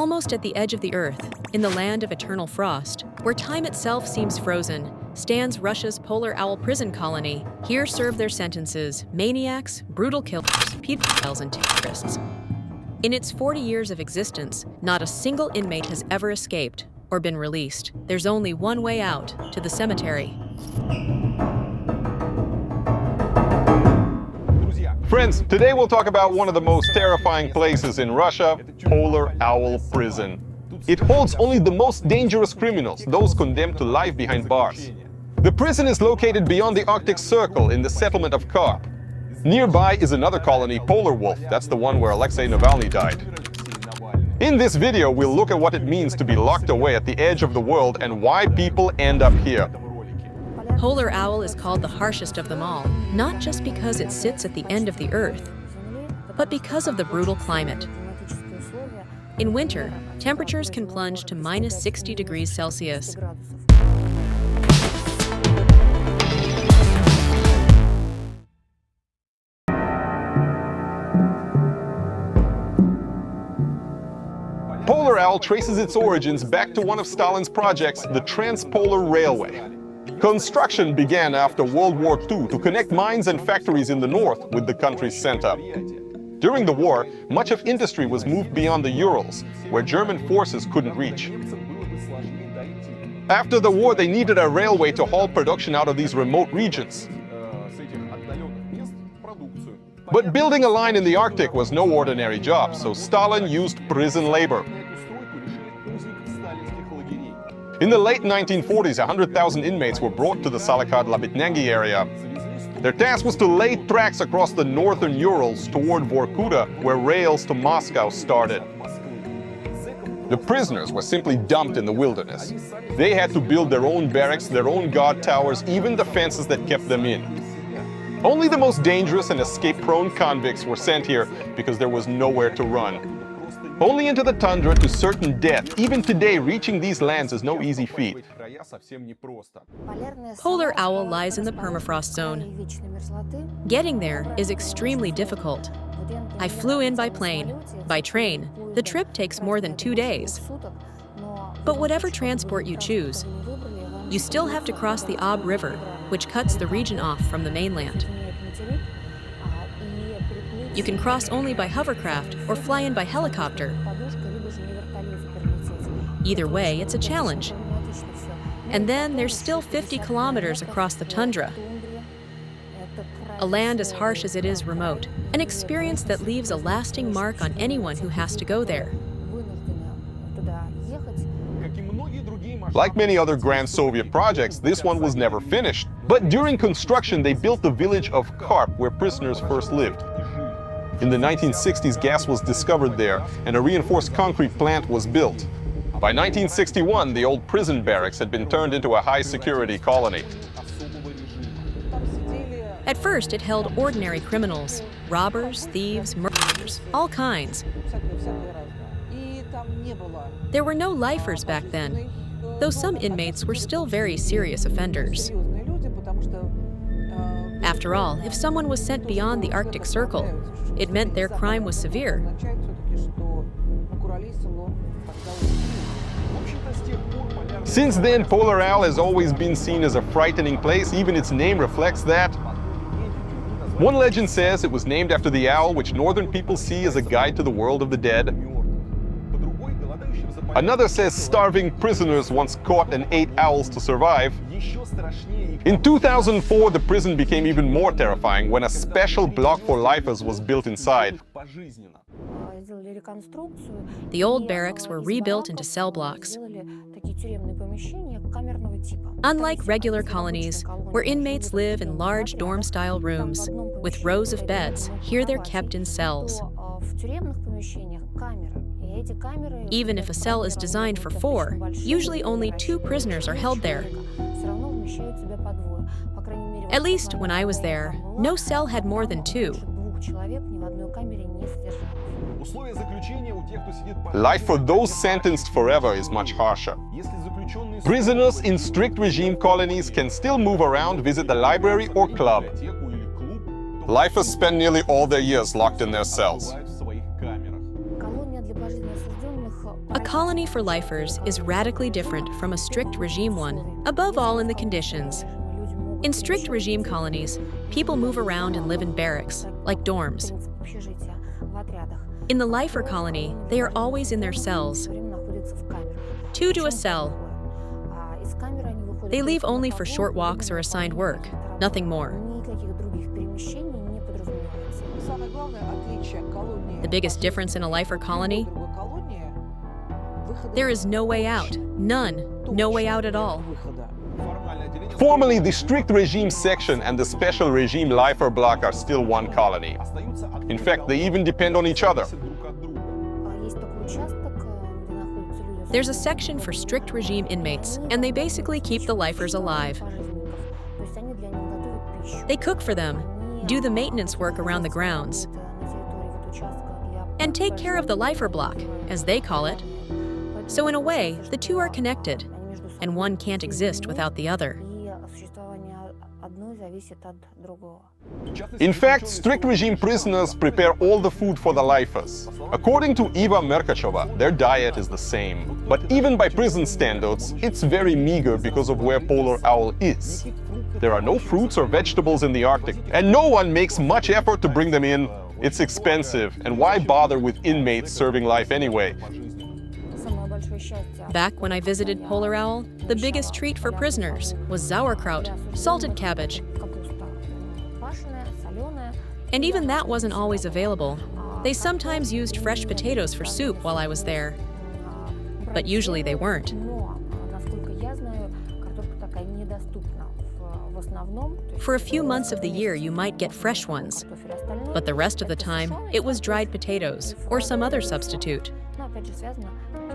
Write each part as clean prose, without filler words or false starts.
Almost at the edge of the earth, in the land of eternal frost, where time itself seems frozen, stands Russia's polar owl prison colony. Here serve their sentences maniacs, brutal killers, pedophiles, and terrorists. In its 40 years of existence, not a single inmate has ever escaped or been released. There's only one way out, to the cemetery. Friends, today we'll talk about one of the most terrifying places in Russia, Polar Owl Prison. It holds only the most dangerous criminals, those condemned to life behind bars. The prison is located beyond the Arctic Circle in the settlement of Kharp. Nearby is another colony, Polar Wolf. That's the one where Alexei Navalny died. In this video, we'll look at what it means to be locked away at the edge of the world and why people end up here. Polar owl is called the harshest of them all, not just because it sits at the end of the earth, but because of the brutal climate. In winter, temperatures can plunge to minus 60 degrees Celsius. Polar Owl traces its origins back to one of Stalin's projects, the Transpolar Railway. Construction began after World War II to connect mines and factories in the north with the country's center. During the war, much of industry was moved beyond the Urals, where German forces couldn't reach. After the war, they needed a railway to haul production out of these remote regions. But building a line in the Arctic was no ordinary job, so Stalin used prison labor. In the late 1940s, 100,000 inmates were brought to the Salakad-Labitnagi area. Their task was to lay tracks across the northern Urals toward Vorkuta, where rails to Moscow started. The prisoners were simply dumped in the wilderness. They had to build their own barracks, their own guard towers, even the fences that kept them in. Only the most dangerous and escape-prone convicts were sent here because there was nowhere to run. Only into the tundra to certain death. Even today, reaching these lands is no easy feat. Polar owl lies in the permafrost zone. Getting there is extremely difficult. I flew in by plane. By train, the trip takes more than 2 days. But whatever transport you choose, you still have to cross the Ob River, which cuts the region off from the mainland. You can cross only by hovercraft or fly in by helicopter. Either way, it's a challenge. And then there's still 50 kilometers across the tundra. A land as harsh as it is remote, an experience that leaves a lasting mark on anyone who has to go there. Like many other grand Soviet projects, this one was never finished. But during construction, they built the village of Kharp, where prisoners first lived. In the 1960s, gas was discovered there, and a reinforced concrete plant was built. By 1961, the old prison barracks had been turned into a high-security colony. At first, it held ordinary criminals, robbers, thieves, murderers, all kinds. There were no lifers back then, though some inmates were still very serious offenders. After all, if someone was sent beyond the Arctic Circle, it meant their crime was severe. Since then, Polar Owl has always been seen as a frightening place. Even its name reflects that. One legend says it was named after the owl, which northern people see as a guide to the world of the dead. Another says starving prisoners once caught and ate owls to survive. In 2004, the prison became even more terrifying when a special block for lifers was built inside. The old barracks were rebuilt into cell blocks. Unlike regular colonies, where inmates live in large dorm-style rooms with rows of beds, here they're kept in cells. Even if a cell is designed for 4, usually only 2 prisoners are held there. At least when I was there, no cell had more than 2. Life for those sentenced forever is much harsher. Prisoners in strict regime colonies can still move around, visit the library or club. Lifers spend nearly all their years locked in their cells. A colony for lifers is radically different from a strict regime one, above all in the conditions. In strict regime colonies, people move around and live in barracks, like dorms. In the lifer colony, they are always in their cells. 2 to a cell. They leave only for short walks or assigned work, nothing more. The biggest difference in a lifer colony? There is no way out. None. No way out at all. Formally, the strict regime section and the special regime lifer block are still one colony. In fact, they even depend on each other. There's a section for strict regime inmates, and they basically keep the lifers alive. They cook for them, do the maintenance work around the grounds, and take care of the lifer block, as they call it. So in a way, the two are connected, and one can't exist without the other. In fact, strict regime prisoners prepare all the food for the lifers. According to Eva Merkachova, their diet is the same. But even by prison standards, it's very meager because of where Polar Owl is. There are no fruits or vegetables in the Arctic, and no one makes much effort to bring them in. It's expensive, and why bother with inmates serving life anyway? Back when I visited Polar Owl, the biggest treat for prisoners was sauerkraut, salted cabbage. And even that wasn't always available. They sometimes used fresh potatoes for soup while I was there. But usually they weren't. For a few months of the year, you might get fresh ones. But the rest of the time, it was dried potatoes or some other substitute.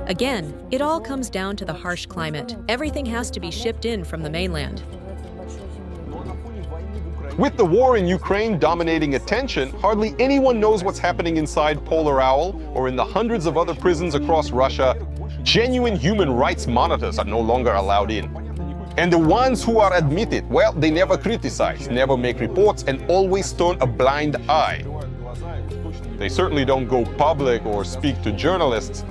Again, it all comes down to the harsh climate. Everything has to be shipped in from the mainland. With the war in Ukraine dominating attention, hardly anyone knows what's happening inside Polar Owl or in the hundreds of other prisons across Russia. Genuine human rights monitors are no longer allowed in. And the ones who are admitted, well, they never criticize, never make reports, and always turn a blind eye. They certainly don't go public or speak to journalists.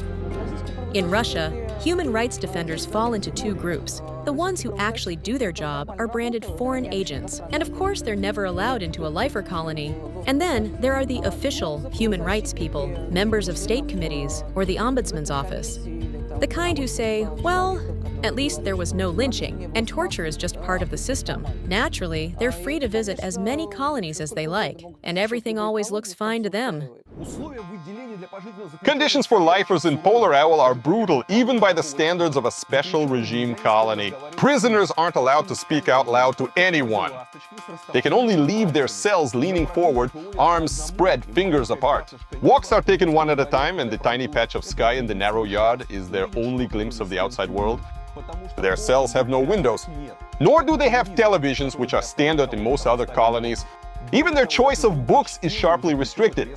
In Russia, human rights defenders fall into 2 groups. The ones who actually do their job are branded foreign agents, and of course they're never allowed into a lifer colony. And then there are the official human rights people, members of state committees or the ombudsman's office. The kind who say, well, at least there was no lynching, and torture is just part of the system. Naturally, they're free to visit as many colonies as they like, and everything always looks fine to them. Conditions for lifers in Polar Owl are brutal, even by the standards of a special regime colony. Prisoners aren't allowed to speak out loud to anyone. They can only leave their cells leaning forward, arms spread, fingers apart. Walks are taken one at a time, and the tiny patch of sky in the narrow yard is their only glimpse of the outside world. Their cells have no windows, nor do they have televisions, which are standard in most other colonies. Even their choice of books is sharply restricted.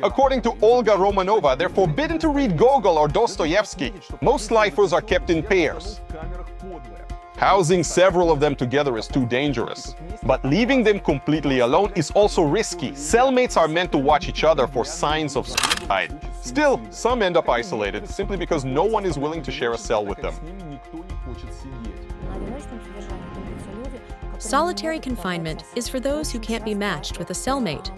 According to Olga Romanova, they're forbidden to read Gogol or Dostoevsky. Most lifers are kept in pairs. Housing several of them together is too dangerous. But leaving them completely alone is also risky. Cellmates are meant to watch each other for signs of suicide. Still, some end up isolated, simply because no one is willing to share a cell with them. Solitary confinement is for those who can't be matched with a cellmate.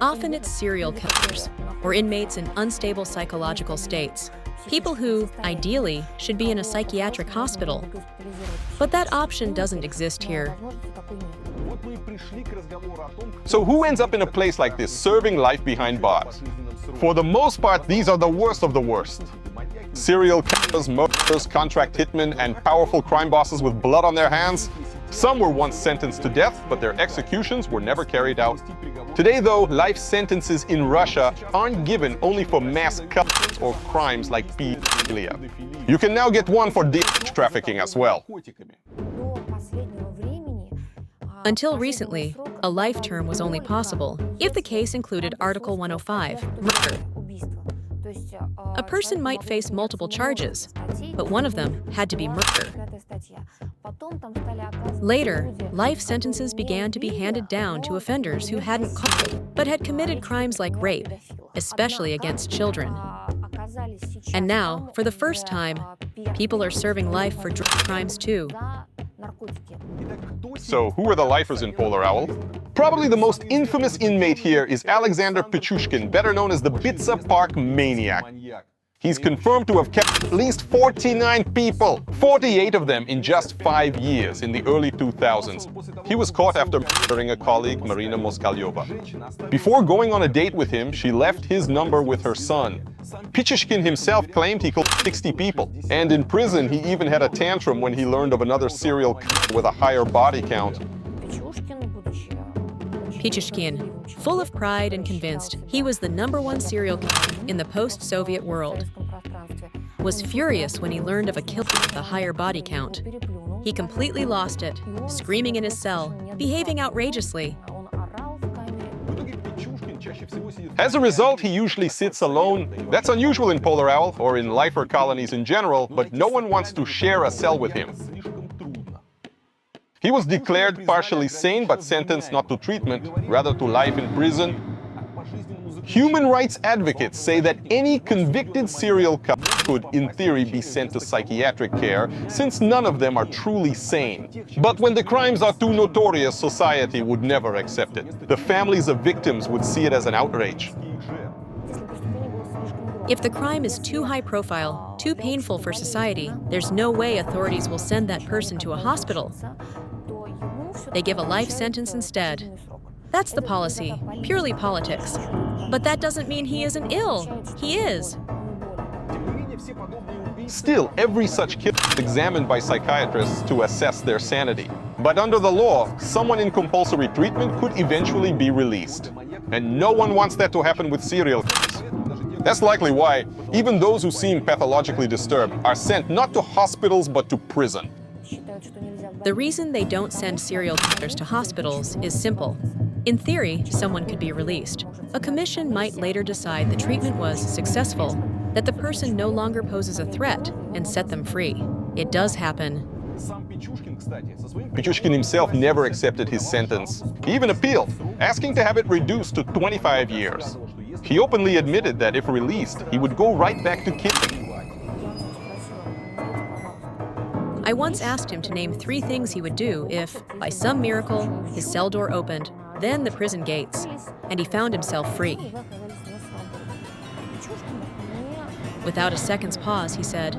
Often it's serial killers or inmates in unstable psychological states. People who, ideally, should be in a psychiatric hospital. But that option doesn't exist here. So who ends up in a place like this, serving life behind bars? For the most part, these are the worst of the worst. Serial killers, murderers, contract hitmen, and powerful crime bosses with blood on their hands. Some were once sentenced to death, but their executions were never carried out. Today, though, life sentences in Russia aren't given only for mass killings or crimes like pedophilia. You can now get one for trafficking as well. Until recently, a life term was only possible if the case included Article 105, murder. A person might face multiple charges, but one of them had to be murder. Later, life sentences began to be handed down to offenders who hadn't caught but had committed crimes like rape, especially against children. And now, for the first time, people are serving life for drug crimes too. So, who are the lifers in Polar Owl? Probably the most infamous inmate here is Alexander Pichushkin, better known as the Bitsa Park Maniac. He's confirmed to have kept at least 49 people, 48 of them in just 5 years in the early 2000s. He was caught after murdering a colleague, Marina Moskalyova. Before going on a date with him, she left his number with her son. Pichushkin himself claimed he killed 60 people. And in prison, he even had a tantrum when he learned of another serial killer with a higher body count. Pichushkin, full of pride and convinced he was the #1 serial killer in the post-Soviet world, was furious when he learned of a killer with a higher body count. He completely lost it, screaming in his cell, behaving outrageously. As a result, he usually sits alone. That's unusual in Polar Owl, or in lifer colonies in general, but no one wants to share a cell with him. He was declared partially sane, but sentenced not to treatment, rather to life in prison. Human rights advocates say that any convicted serial killer could, in theory, be sent to psychiatric care, since none of them are truly sane. But when the crimes are too notorious, society would never accept it. The families of victims would see it as an outrage. If the crime is too high profile, too painful for society, there's no way authorities will send that person to a hospital. They give a life sentence instead. That's the policy, purely politics. But that doesn't mean he isn't ill. He is. Still, every such killer is examined by psychiatrists to assess their sanity. But under the law, someone in compulsory treatment could eventually be released. And no one wants that to happen with serial killers. That's likely why even those who seem pathologically disturbed are sent not to hospitals but to prison. The reason they don't send serial killers to hospitals is simple. In theory, someone could be released. A commission might later decide the treatment was successful, that the person no longer poses a threat, and set them free. It does happen. Pichushkin himself never accepted his sentence. He even appealed, asking to have it reduced to 25 years. He openly admitted that if released, he would go right back to killing. I once asked him to name 3 things he would do if, by some miracle, his cell door opened, then the prison gates, and he found himself free. Without a second's pause, he said,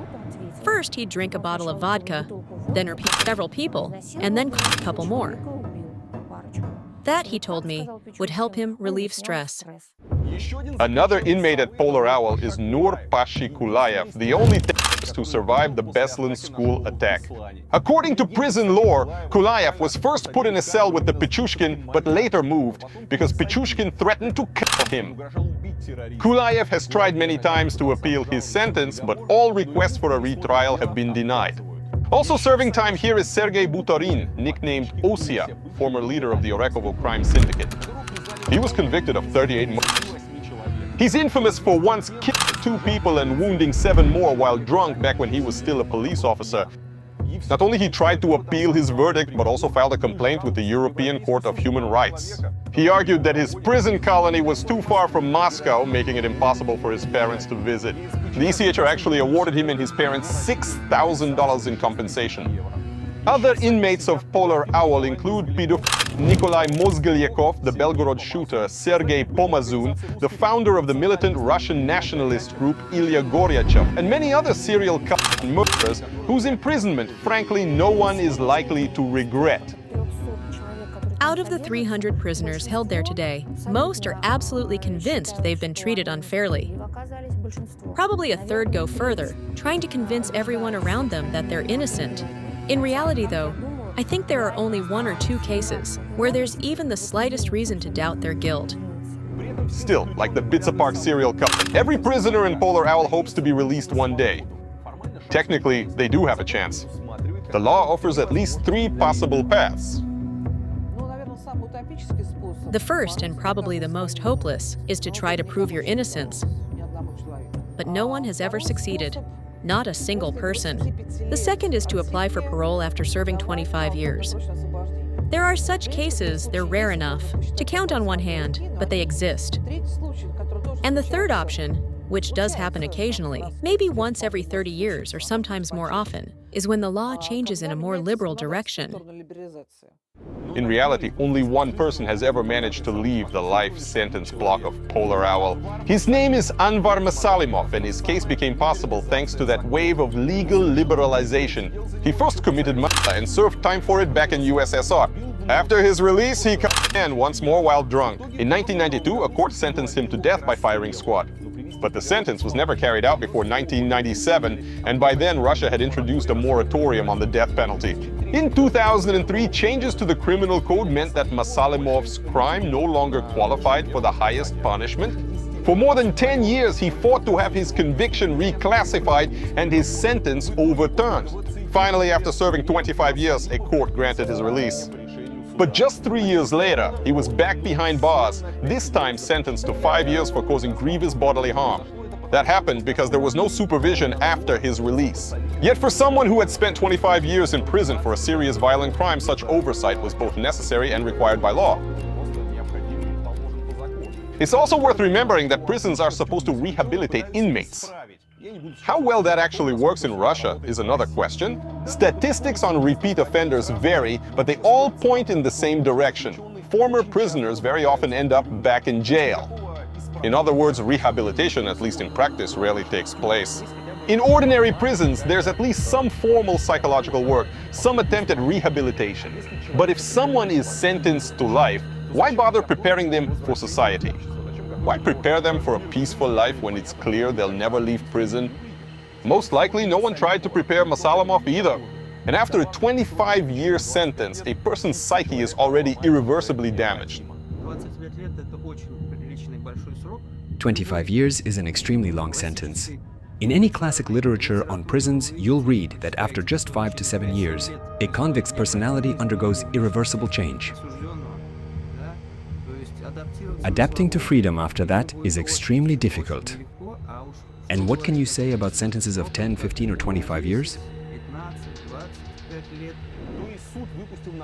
first he'd drink a bottle of vodka, then repeat several people, and then call a couple more. That, he told me, would help him relieve stress. Another inmate at Polar Owl is Nur Pashikulayev, the only terrorist who survived the Beslan school attack. According to prison lore, Kulayev was first put in a cell with the Pichushkin, but later moved because Pichushkin threatened to kill him. Kulayev has tried many times to appeal his sentence, but all requests for a retrial have been denied. Also serving time here is Sergei Butorin, nicknamed Osia, former leader of the Orekhovo crime syndicate. He was convicted of 38 murders. He's infamous for once killing 2 people and wounding 7 more while drunk back when he was still a police officer. Not only he tried to appeal his verdict, but also filed a complaint with the European Court of Human Rights. He argued that his prison colony was too far from Moscow, making it impossible for his parents to visit. The ECHR actually awarded him and his parents $6,000 in compensation. Other inmates of Polar Owl include Nikolai Mozgelyakov, the Belgorod shooter, Sergei Pomazun, the founder of the militant Russian nationalist group Ilya Goryachev, and many other serial killers and murderers whose imprisonment, frankly, no one is likely to regret. Out of the 300 prisoners held there today, most are absolutely convinced they've been treated unfairly. Probably a third go further, trying to convince everyone around them that they're innocent. In reality, though, I think there are only 1 or 2 cases where there's even the slightest reason to doubt their guilt. Still, like the Bitsa Park serial killer, every prisoner in Polar Owl hopes to be released one day. Technically, they do have a chance. The law offers at least 3 possible paths. The first, and probably the most hopeless, is to try to prove your innocence. But no one has ever succeeded. Not a single person. The second is to apply for parole after serving 25 years. There are such cases, they're rare enough to count on one hand, but they exist. And the third option which does happen occasionally, maybe once every 30 years or sometimes more often, is when the law changes in a more liberal direction. In reality, only one person has ever managed to leave the life sentence block of Polar Owl. His name is Anvar Masalimov, and his case became possible thanks to that wave of legal liberalization. He first committed murder and served time for it back in USSR. After his release, he came again once more while drunk. In 1992, a court sentenced him to death by firing squad. But the sentence was never carried out before 1997, and by then Russia had introduced a moratorium on the death penalty. In 2003, changes to the criminal code meant that Masalimov's crime no longer qualified for the highest punishment. For more than 10 years, he fought to have his conviction reclassified and his sentence overturned. Finally, after serving 25 years, a court granted his release. But just 3 years later, he was back behind bars, this time sentenced to 5 years for causing grievous bodily harm. That happened because there was no supervision after his release. Yet for someone who had spent 25 years in prison for a serious violent crime, such oversight was both necessary and required by law. It's also worth remembering that prisons are supposed to rehabilitate inmates. How well that actually works in Russia is another question. Statistics on repeat offenders vary, but they all point in the same direction. Former prisoners very often end up back in jail. In other words, rehabilitation, at least in practice, rarely takes place. In ordinary prisons, there's at least some formal psychological work, some attempt at rehabilitation. But if someone is sentenced to life, why bother preparing them for society? Why prepare them for a peaceful life when it's clear they'll never leave prison? Most likely, no one tried to prepare Masalimov either. And after a 25-year sentence, a person's psyche is already irreversibly damaged. 25 years is an extremely long sentence. In any classic literature on prisons, you'll read that after just 5 to 7 years, a convict's personality undergoes irreversible change. Adapting to freedom after that is extremely difficult. And what can you say about sentences of 10, 15 or 25 years?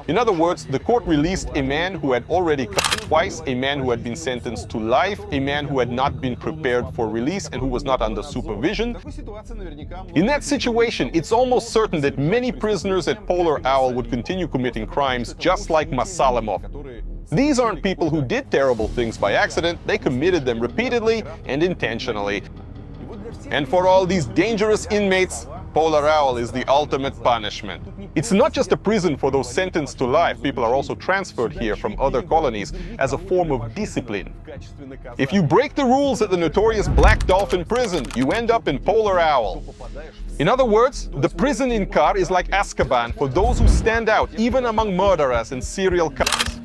In other words, the court released a man who had already cut twice, a man who had been sentenced to life, a man who had not been prepared for release and who was not under supervision. In that situation, it's almost certain that many prisoners at Polar Owl would continue committing crimes just like Masalimov. These aren't people who did terrible things by accident, they committed them repeatedly and intentionally. And for all these dangerous inmates, Polar Owl is the ultimate punishment. It's not just a prison for those sentenced to life, people are also transferred here from other colonies as a form of discipline. If you break the rules at the notorious Black Dolphin prison, you end up in Polar Owl. In other words, the prison in Kharp is like Azkaban for those who stand out, even among murderers and serial killers.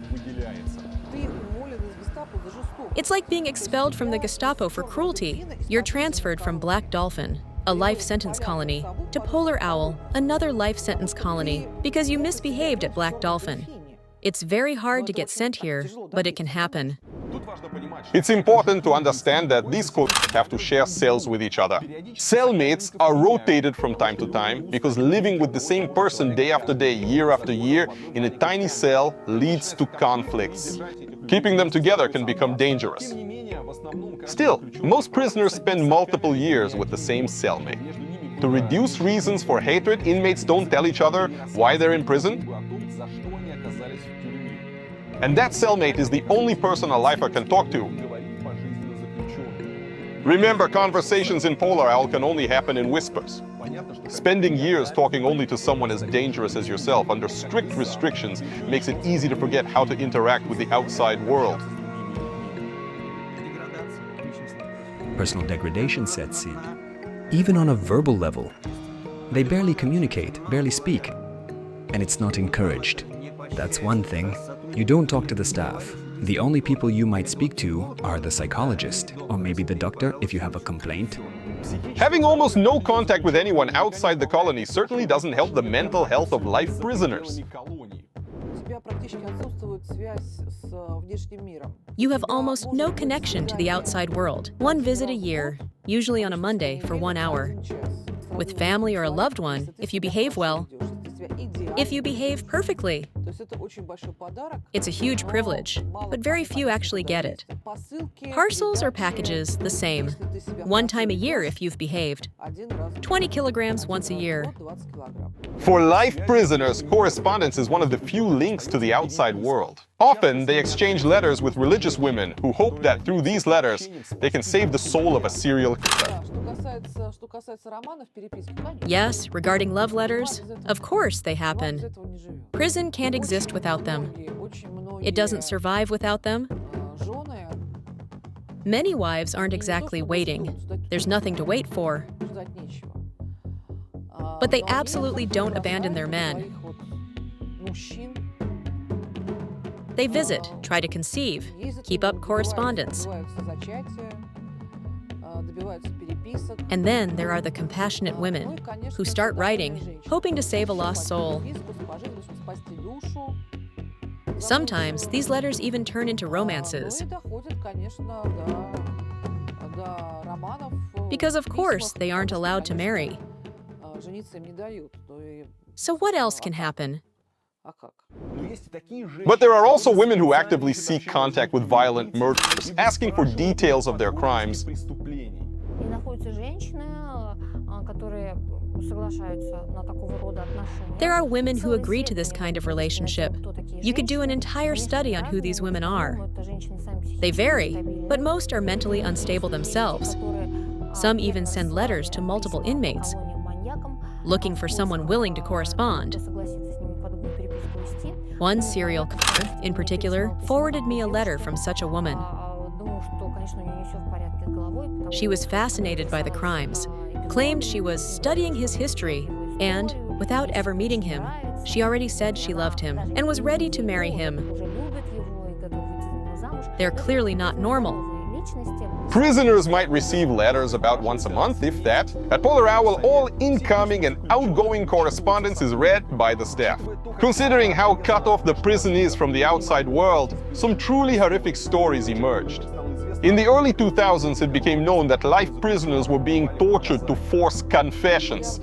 It's like being expelled from the Gestapo for cruelty. You're transferred from Black Dolphin, a life sentence colony, to Polar Owl, another life sentence colony, because you misbehaved at Black Dolphin. It's very hard to get sent here, but it can happen. It's important to understand that these colonies have to share cells with each other. Cellmates are rotated from time to time because living with the same person day after day, year after year, in a tiny cell leads to conflicts. Keeping them together can become dangerous. Still, most prisoners spend multiple years with the same cellmate. To reduce reasons for hatred, inmates don't tell each other why they're in prison. And that cellmate is the only person a lifer can talk to. Remember, conversations in Polar Owl can only happen in whispers. Spending years talking only to someone as dangerous as yourself under strict restrictions makes it easy to forget how to interact with the outside world. Personal degradation sets in, even on a verbal level. They barely communicate, barely speak, and it's not encouraged. That's one thing. You don't talk to the staff. The only people you might speak to are the psychologist, or maybe the doctor if you have a complaint. Having almost no contact with anyone outside the colony certainly doesn't help the mental health of life prisoners. You have almost no connection to the outside world. One visit a year, usually on a Monday for 1 hour. With family or a loved one, if you behave well. if you behave perfectly. It's a huge privilege, but very few actually get it. Parcels or packages, the same. One time a year if you've behaved. 20 kilograms once a year. For life prisoners, correspondence is one of the few links to the outside world. Often, they exchange letters with religious women who hope that through these letters, they can save the soul of a serial killer. Yes, regarding love letters, of course they happen. Prison can't exist without them. It doesn't survive without them. Many wives aren't exactly waiting. There's nothing to wait for. But they absolutely don't abandon their men. They visit, try to conceive, keep up correspondence. And then there are the compassionate women who start writing, hoping to save a lost soul. Sometimes these letters even turn into romances. Because of course they aren't allowed to marry. So what else can happen? But there are also women who actively seek contact with violent murderers, asking for details of their crimes. There are women who agree to this kind of relationship. You could do an entire study on who these women are. They vary, but most are mentally unstable themselves. Some even send letters to multiple inmates, looking for someone willing to correspond. One serial killer, in particular, forwarded me a letter from such a woman. She was fascinated by the crimes, claimed she was studying his history, and, without ever meeting him, she already said she loved him and was ready to marry him. They're clearly not normal. Prisoners might receive letters about once a month, if that. At Polar Owl, all incoming and outgoing correspondence is read by the staff. Considering how cut off the prison is from the outside world, some truly horrific stories emerged. In the early 2000s, it became known that life prisoners were being tortured to force confessions.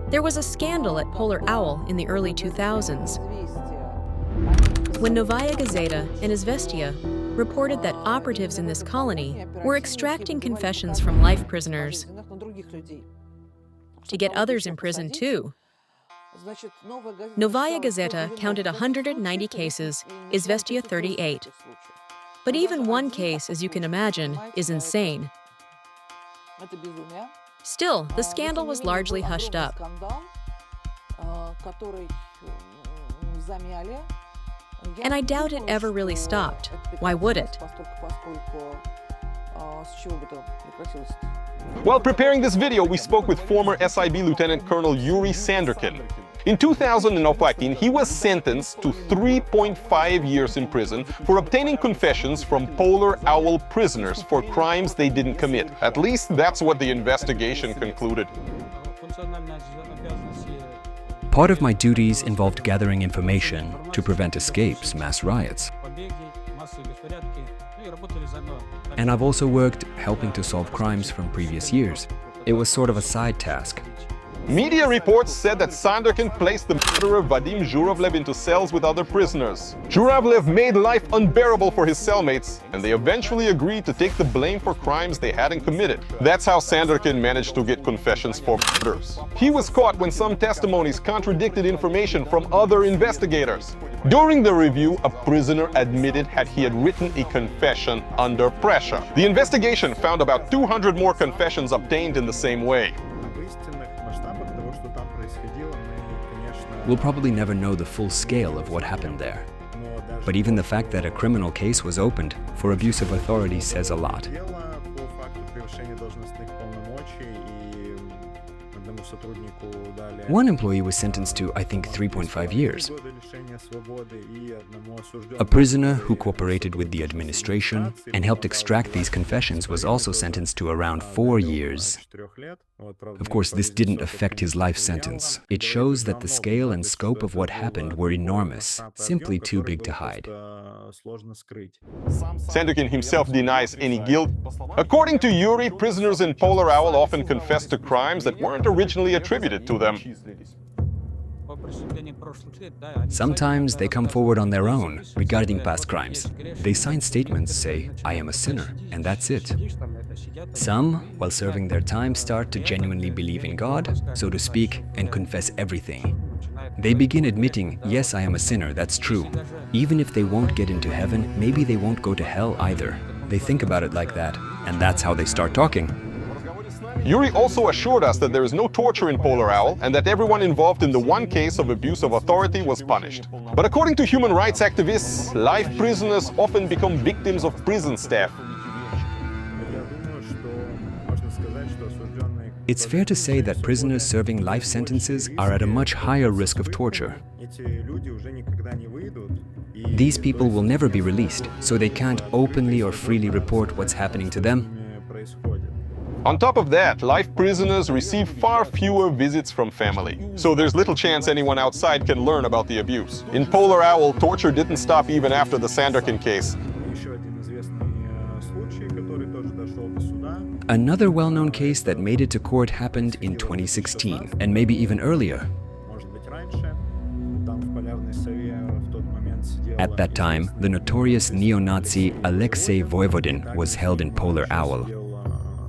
There was a scandal at Polar Owl in the early 2000s when Novaya Gazeta and Izvestia reported that operatives in this colony were extracting confessions from life prisoners to get others in prison too. Novaya Gazeta counted 190 cases, Izvestia 38. But even one case, as you can imagine, is insane. Still, the scandal was largely hushed up. And I doubt it ever really stopped. Why would it? While preparing this video, we spoke with former SIB Lieutenant Colonel Yuri Sandrkin. In 2014, he was sentenced to 3.5 years in prison for obtaining confessions from Polar Owl prisoners for crimes they didn't commit. At least that's what the investigation concluded. Part of my duties involved gathering information to prevent escapes, mass riots. And I've also worked helping to solve crimes from previous years. It was sort of a side task. Media reports said that Sandrkin placed the murderer Vadim Zhuravlev into cells with other prisoners. Zhuravlev made life unbearable for his cellmates, and they eventually agreed to take the blame for crimes they hadn't committed. That's how Sandrkin managed to get confessions for murders. He was caught when some testimonies contradicted information from other investigators. During the review, a prisoner admitted he had written a confession under pressure. The investigation found about 200 more confessions obtained in the same way. We'll probably never know the full scale of what happened there. But even the fact that a criminal case was opened for abuse of authority says a lot. One employee was sentenced to, I think, 3.5 years. A prisoner who cooperated with the administration and helped extract these confessions was also sentenced to around 4 years. Of course, this didn't affect his life sentence. It shows that the scale and scope of what happened were enormous, simply too big to hide. Sandrkin himself denies any guilt. According to Yuri, prisoners in Polar Owl often confess to crimes that weren't originally attributed to them. Sometimes they come forward on their own regarding past crimes. They sign statements, say, "I am a sinner," and that's it. Some, while serving their time, start to genuinely believe in God, so to speak, and confess everything. They begin admitting, "Yes, I am a sinner, that's true." Even if they won't get into heaven, maybe they won't go to hell either. They think about it like that, and that's how they start talking. Yuri also assured us that there is no torture in Polar Owl and that everyone involved in the one case of abuse of authority was punished. But according to human rights activists, life prisoners often become victims of prison staff. It's fair to say that prisoners serving life sentences are at a much higher risk of torture. These people will never be released, so they can't openly or freely report what's happening to them. On top of that, life prisoners receive far fewer visits from family, so there's little chance anyone outside can learn about the abuse. In Polar Owl, torture didn't stop even after the Sandrkin case. Another well-known case that made it to court happened in 2016, and maybe even earlier. At that time, the notorious neo-Nazi Alexei Voevodin was held in Polar Owl.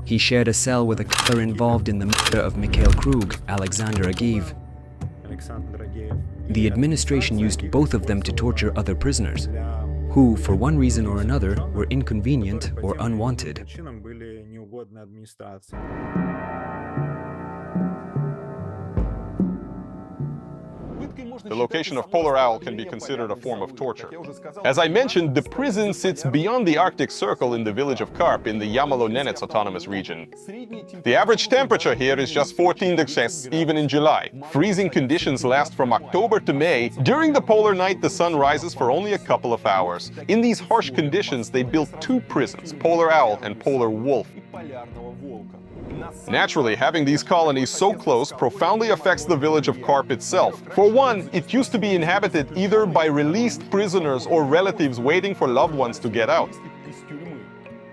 He shared a cell with a killer involved in the murder of Mikhail Krug, Alexander Ageev. The administration used both of them to torture other prisoners, who, for one reason or another, were inconvenient or unwanted. The location of Polar Owl can be considered a form of torture. As I mentioned, the prison sits beyond the Arctic Circle in the village of Kharp in the Yamalo-Nenets Autonomous Region. The average temperature here is just 14 degrees, even in July. Freezing conditions last from October to May. During the polar night, the sun rises for only a couple of hours. In these harsh conditions, they built two prisons, Polar Owl and Polar Wolf. Naturally, having these colonies so close profoundly affects the village of Kharp itself. For one, it used to be inhabited either by released prisoners or relatives waiting for loved ones to get out.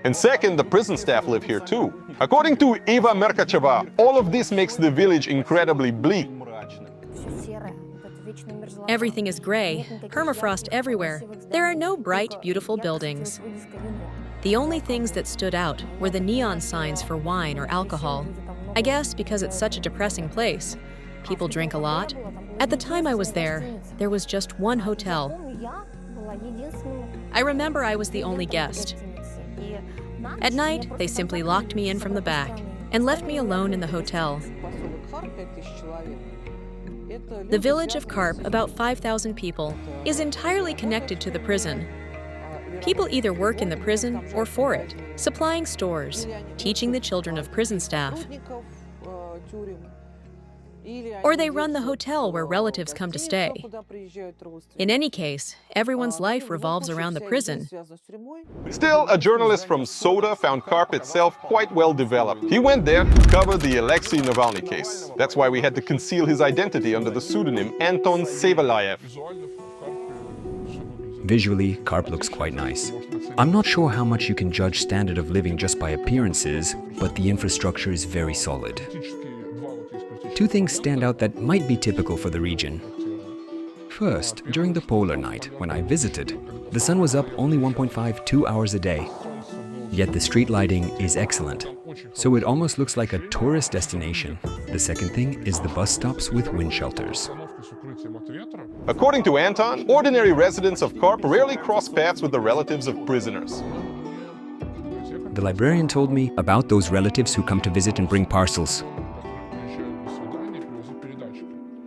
And second, the prison staff live here too. According to Eva Merkacheva, all of this makes the village incredibly bleak. Everything is gray, permafrost everywhere. There are no bright, beautiful buildings. The only things that stood out were the neon signs for wine or alcohol. I guess because it's such a depressing place. People drink a lot. At the time I was there was just one hotel. I remember I was the only guest. At night, they simply locked me in from the back and left me alone in the hotel. The village of Kharp, about 5,000 people, is entirely connected to the prison. People either work in the prison or for it, supplying stores, teaching the children of prison staff. Or they run the hotel where relatives come to stay. In any case, everyone's life revolves around the prison. Still, a journalist from SOTA found Kharp itself quite well developed. He went there to cover the Alexei Navalny case. That's why we had to conceal his identity under the pseudonym Anton Sevelayev. Visually, Kharp looks quite nice. I'm not sure how much you can judge standard of living just by appearances, but the infrastructure is very solid. Two things stand out that might be typical for the region. First, during the polar night, when I visited, the sun was up only 1.52 hours a day. Yet the street lighting is excellent, so it almost looks like a tourist destination. The second thing is the bus stops with wind shelters. According to Anton, ordinary residents of Kharp rarely cross paths with the relatives of prisoners. The librarian told me about those relatives who come to visit and bring parcels.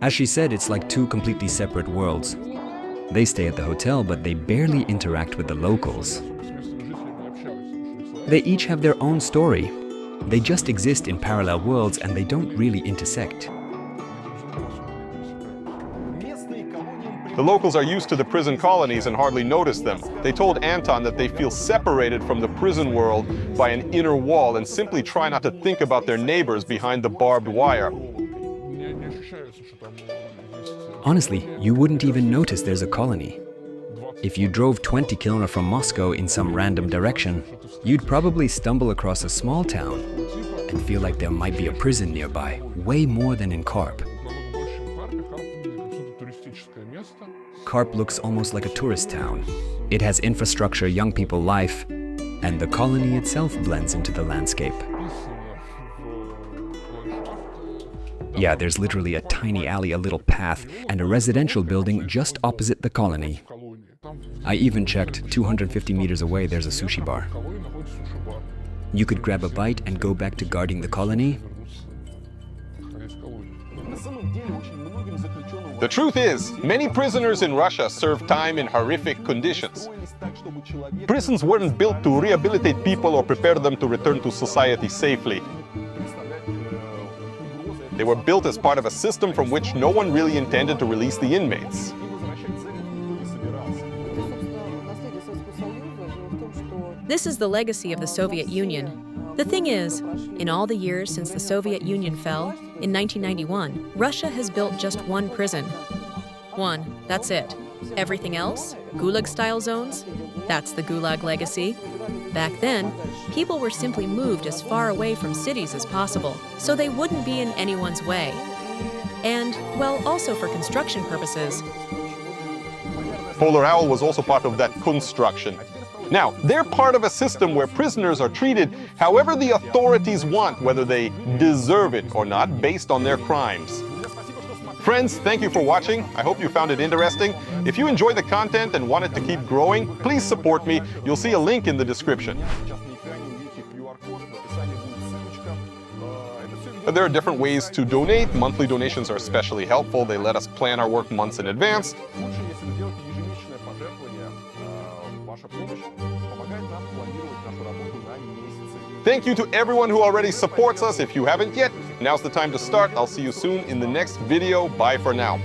As she said, it's like two completely separate worlds. They stay at the hotel, but they barely interact with the locals. They each have their own story. They just exist in parallel worlds and they don't really intersect. The locals are used to the prison colonies and hardly notice them. They told Anton that they feel separated from the prison world by an inner wall and simply try not to think about their neighbors behind the barbed wire. Honestly, you wouldn't even notice there's a colony. If you drove 20 km from Moscow in some random direction, you'd probably stumble across a small town and feel like there might be a prison nearby, way more than in Kharp. Kharp looks almost like a tourist town. It has infrastructure young people life, and the colony itself blends into the landscape. Yeah, there's literally a tiny alley, a little path, and a residential building just opposite the colony. I even checked, 250 meters away there's a sushi bar. You could grab a bite and go back to guarding the colony. The truth is, many prisoners in Russia serve time in horrific conditions. Prisons weren't built to rehabilitate people or prepare them to return to society safely. They were built as part of a system from which no one really intended to release the inmates. This is the legacy of the Soviet Union. The thing is, in all the years since the Soviet Union fell, in 1991, Russia has built just one prison. One, that's it. Everything else, Gulag-style zones, that's the Gulag legacy. Back then, people were simply moved as far away from cities as possible, so they wouldn't be in anyone's way. And, well, also for construction purposes. Polar Owl was also part of that construction. Now, they're part of a system where prisoners are treated however the authorities want, whether they deserve it or not, based on their crimes. Friends, thank you for watching. I hope you found it interesting. If you enjoy the content and want it to keep growing, please support me. You'll see a link in the description. There are different ways to donate. Monthly donations are especially helpful. They let us plan our work months in advance. Thank you to everyone who already supports us. If you haven't yet, now's the time to start. I'll see you soon in the next video. Bye for now.